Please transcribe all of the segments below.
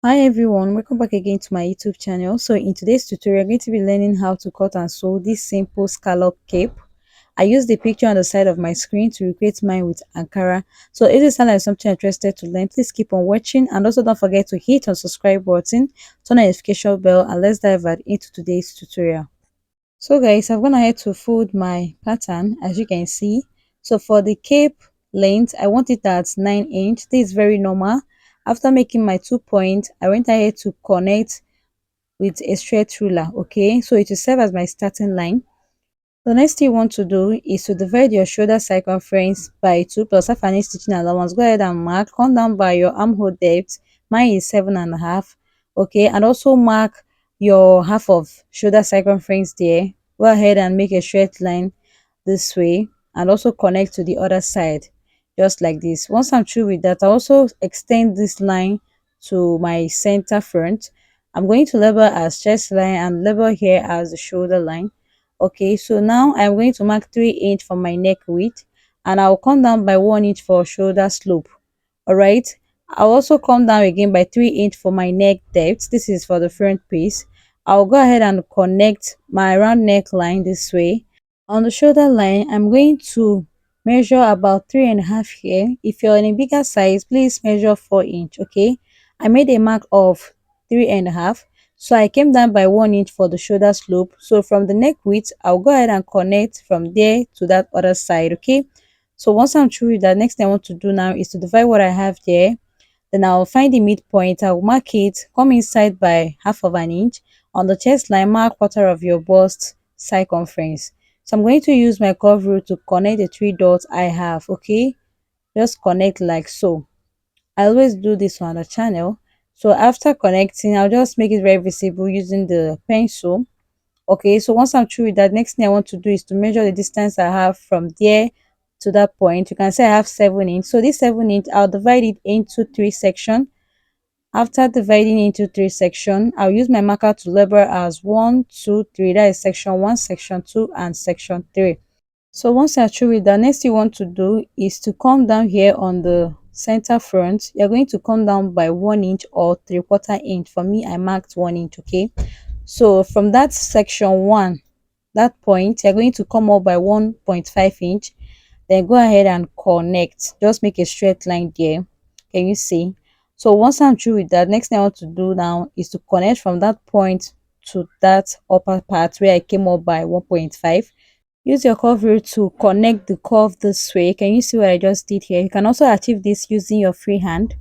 Hi everyone, welcome back again to my YouTube channel. So in today's tutorial, I'm going to be learning how to cut and sew this simple scallop cape. I used the picture on the side of my screen to recreate mine with Ankara. So if this sounds like something you're interested to learn, please keep on watching and also don't forget to hit on subscribe button, turn on the notification bell, and let's dive right into today's tutorial. So guys, I've gone ahead to fold my pattern as you can see. So for the cape length, I want it at 9 inch. This is very normal. After making my 2 point, I went ahead to connect with a straight ruler. Okay, so it will serve as my starting line. The next thing you want to do is to divide your shoulder circumference by 2 plus half an inch stitching allowance. Go ahead and mark, come down by your armhole depth. Mine is 7.5. Okay, and also mark your half of shoulder circumference there. Go ahead and make a straight line this way and also connect to the other side just like this. Once I'm through with that, I also extend this line to my center front. I'm going to label as chest line and label here as the shoulder line. Okay, so now I'm going to mark 3 inch for my neck width and I'll come down by 1 inch for shoulder slope. All right, I'll also come down again by 3 inch for my neck depth. This is for the front piece. I'll go ahead and connect my round neckline this way. On the shoulder line, I'm going to measure about 3.5 here. If you're in a bigger size, please measure 4 inch. Okay, I made a mark of 3.5, so I came down by 1 inch for the shoulder slope. So from the neck width, I'll go ahead and connect from there to that other side. Okay, so once I'm through with that, next thing I want to do now is to divide what I have there. Then I'll find the midpoint. I'll mark it, come inside by half of an inch. On the chest line, mark quarter of your bust circumference. So I'm going to use my curve rule to connect the 3 dots I have. Okay, just connect like so. I always do this on the channel. So after connecting, I'll just make it very visible using the pencil. Okay, so once I'm through with that, next thing I want to do is to measure the distance I have from there to that point. You can say I have 7 inch. So this 7 inch, I'll divide it into 3 sections. After dividing into 3 sections, I'll use my marker to label as 1, 2, 3. That is section 1, section 2, and section 3. So once you're through with that, next you want to do is to come down here on the center front. You're going to come down by 1 inch or 3/4 inch. For me, I marked 1 inch. Okay, so from that section 1, that point, you're going to come up by 1.5 inch. Then go ahead and connect. Just make a straight line there. Can you see? So once I'm through with that, next thing I want to do now is to connect from that point to that upper part where I came up by 1.5. Use your curve rule to connect the curve this way. Can you see what I just did here? You can also achieve this using your free hand.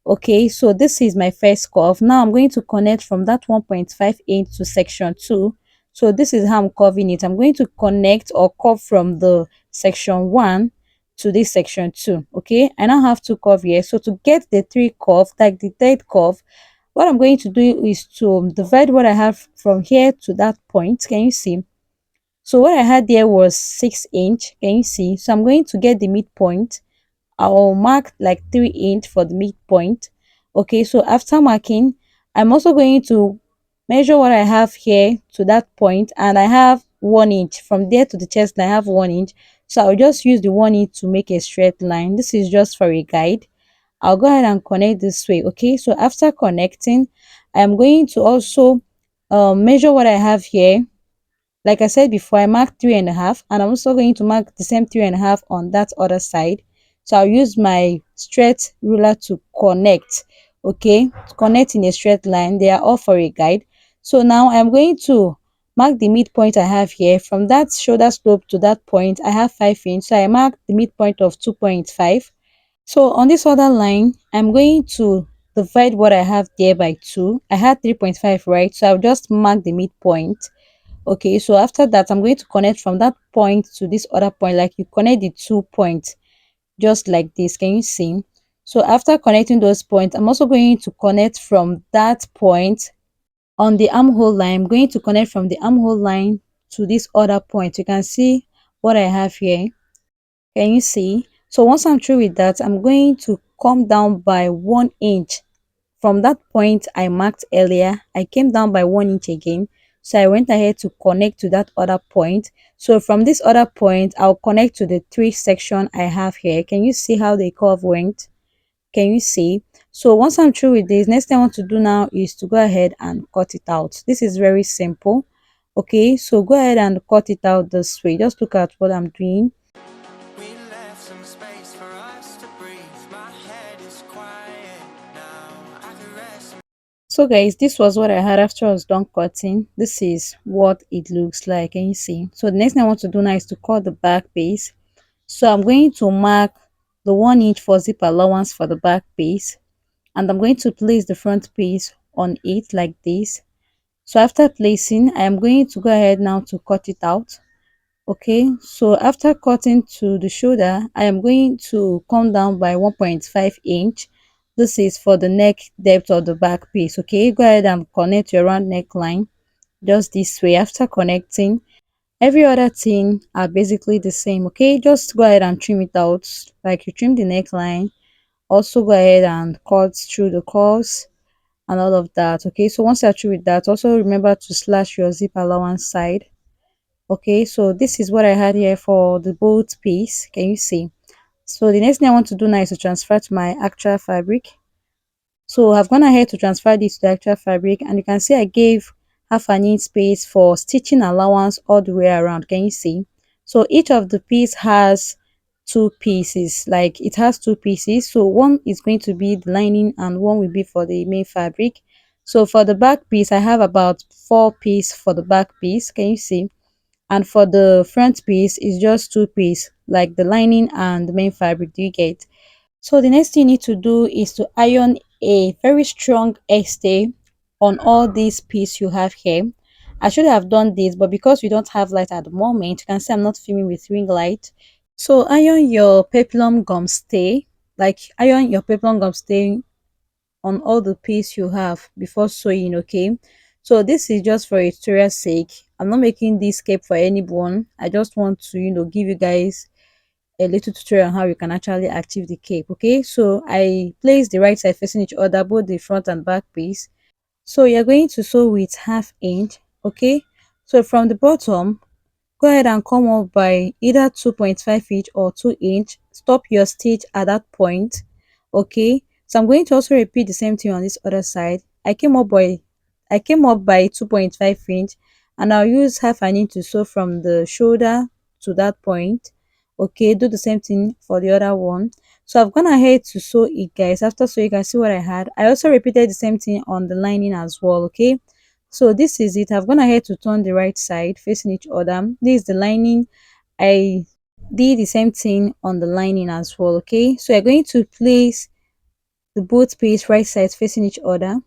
Okay, so this is my first curve. Now I'm going to connect from that 1.5 inch to section 2. So this is how I'm curving it. I'm going to connect or curve from the section 1 to this section 2. Okay, I now have two curve here. So to get the three curve, like the third curve, what I'm going to do is to divide what I have from here to that point. Can you see? So what I had there was 6 inch. Can you see? So I'm going to get the midpoint. I'll mark like 3 inch for the midpoint. Okay, so after marking, I'm also going to measure what I have here to that point, and I have 1 inch from there to the chest line. I have 1 inch, so I'll just use the 1 inch to make a straight line. This is just for a guide. I'll go ahead and connect this way. Okay, so after connecting, I'm going to also measure what I have here. Like I said before, I marked 3.5, and I'm also going to mark the same 3.5 on that other side. So I'll use my straight ruler to connect. Okay, to connect in a straight line. They are all for a guide. So now I'm going to mark the midpoint I have here. From that shoulder slope to that point, I have 5 inch. So I mark the midpoint of 2.5. So on this other line, I'm going to divide what I have there by 2. I had 3.5, right? So I'll just mark the midpoint. Okay, so after that, I'm going to connect from that point to this other point, like you connect the 2 points just like this. Can you see? So after connecting those points, I'm also going to connect from that point on the armhole line. I'm going to connect from the armhole line to this other point. You can see what I have here. Can you see? So once I'm through with that, I'm going to come down by 1 inch from that point I marked earlier. I came down by 1 inch again. So I went ahead to connect to that other point. So from this other point, I'll connect to the 3 section I have here. Can you see how the curve went? Can you see? So once I'm through with this, next thing I want to do now is to go ahead and cut it out. This is very simple. Okay, so go ahead and cut it out this way. Just look at what I'm doing. We left some space for us to breathe. My head is quiet now. I can rest. So guys, this was what I had after I was done cutting. This is what it looks like. Can you see? So the next thing I want to do now is to cut the back piece. So I'm going to mark the 1 inch for zip allowance for the back piece, and I'm going to place the front piece on it like this. So after placing, I am going to go ahead now to cut it out. Okay, so after cutting to the shoulder, I am going to come down by 1.5 inch. This is for the neck depth of the back piece. Okay, go ahead and connect your round neckline just this way. After connecting, every other thing are basically the same. Okay, just go ahead and trim it out like you trim the neckline. Also go ahead and cut through the curves and all of that. Okay, so once you're through with that, also remember to slash your zip allowance side. Okay, so this is what I had here for the boat piece. Can you see? So the next thing I want to do now is to transfer to my actual fabric. So I've gone ahead to transfer this to the actual fabric, and you can see I gave half an inch space for stitching allowance all the way around. Can you see? So each of the piece has two pieces, like it has two pieces. So one is going to be the lining and one will be for the main fabric. So for the back piece, I have about 4 pieces for the back piece. Can you see? And for the front piece is just 2 pieces, like the lining and the main fabric. Do you get? So the next thing you need to do is to iron a very strong stay on all these pieces you have here. I should have done this, but because we don't have light at the moment, you can see I'm not filming with ring light. So iron your peplum gum stay, like iron your peplum gum stay on all the pieces you have before sewing. Okay, so this is just for a tutorial sake. I'm not making this cape for anyone. I just want to give you guys a little tutorial on how you can actually active the cape. Okay, so I place the right side facing each other, both the front and back piece. So you're going to sew with half inch. Okay, so from the bottom, go ahead and come up by either 2.5 inch or 2 inch. Stop your stitch at that point. Okay, so I'm going to also repeat the same thing on this other side. I came up by 2.5 inch, and I'll use half an inch to sew from the shoulder to that point. Okay, do the same thing for the other one. So I've gone ahead to sew it, guys. After so you can see what I had. I also repeated the same thing on the lining as well. Okay, so this is it. I've gone ahead to turn the right side facing each other. This is the lining. I did the same thing on the lining as well. Okay, so you're going to place the both piece right sides facing each other.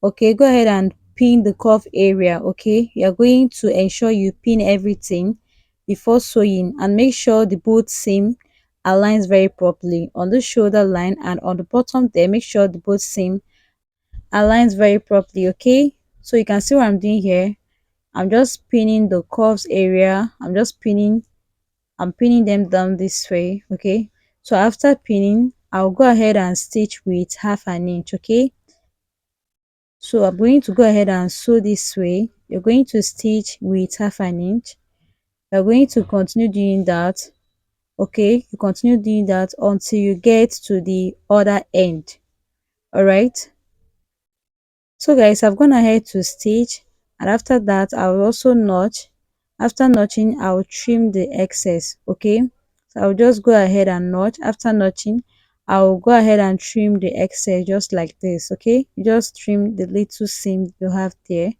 Okay, go ahead and pin the cuff area. Okay, you're going to ensure you pin everything before sewing, and make sure the both seam aligns very properly on the shoulder line, and on the bottom there, make sure the both seam aligns very properly. Okay, so you can see what I'm doing here. I'm just pinning the curves area. I'm pinning them down this way. Okay, so after pinning, I'll go ahead and stitch with half an inch. Okay, so I'm going to go ahead and sew this way. You're going to stitch with half an inch. You're going to continue doing that. Okay, you continue doing that until you get to the other end. All right, so guys, I've gone ahead to stitch, and after that I will also notch. After notching, I will trim the excess. Okay, so I'll just go ahead and notch. After notching, I will go ahead and trim the excess just like this. Okay, you just trim the little seam you have there.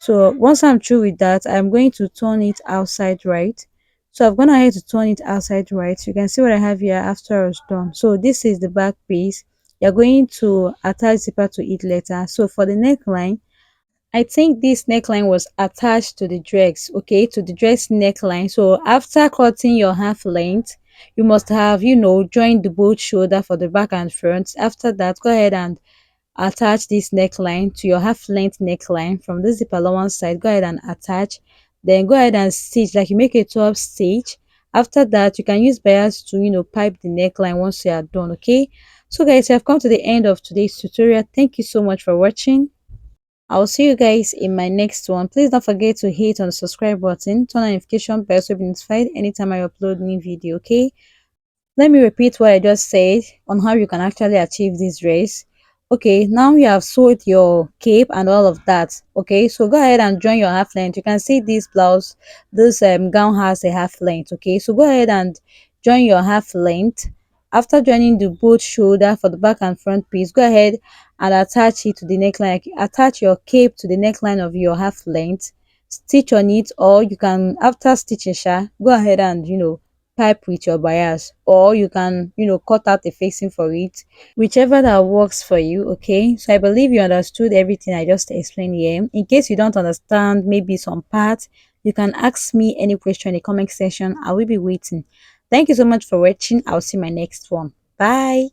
So once I'm through with that, I'm going to turn it outside right. So I've gone ahead to turn it outside right. You can see what I have here after I was done. So this is the back piece. You're going to attach zipper to it later. So for the neckline, I think this neckline was attached to the dress. Okay, to the dress neckline. So after cutting your half length, you must have joined the both shoulder for the back and front. After that, go ahead and attach this neckline to your half length neckline from the zip allowance side. Go ahead and attach, then go ahead and stitch like you make a 12 stitch. After that, you can use bias to pipe the neckline once you are done. Okay, so guys, you have come to the end of today's tutorial. Thank you so much for watching. I'll see you guys in my next one. Please don't forget to hit on the subscribe button, turn on notification bell so you'll be notified anytime I upload new video. Okay, let me repeat what I just said on how you can actually achieve this dress. Okay, now you have sewed your cape and all of that. Okay, so go ahead and join your half length. You can see this blouse, this gown has a half length. Okay, so go ahead and join your half length. After joining the both shoulder for the back and front piece, go ahead and attach it to the neckline. Like, attach your cape to the neckline of your half length, stitch on it, or you can, after stitching go ahead and pipe with your bias, or you can cut out the facing for it, whichever that works for you. Okay, so I believe you understood everything I just explained here. In case you don't understand maybe some parts, you can ask me any question in the comment section. I will be waiting. Thank you so much for watching. I'll see my next one. Bye.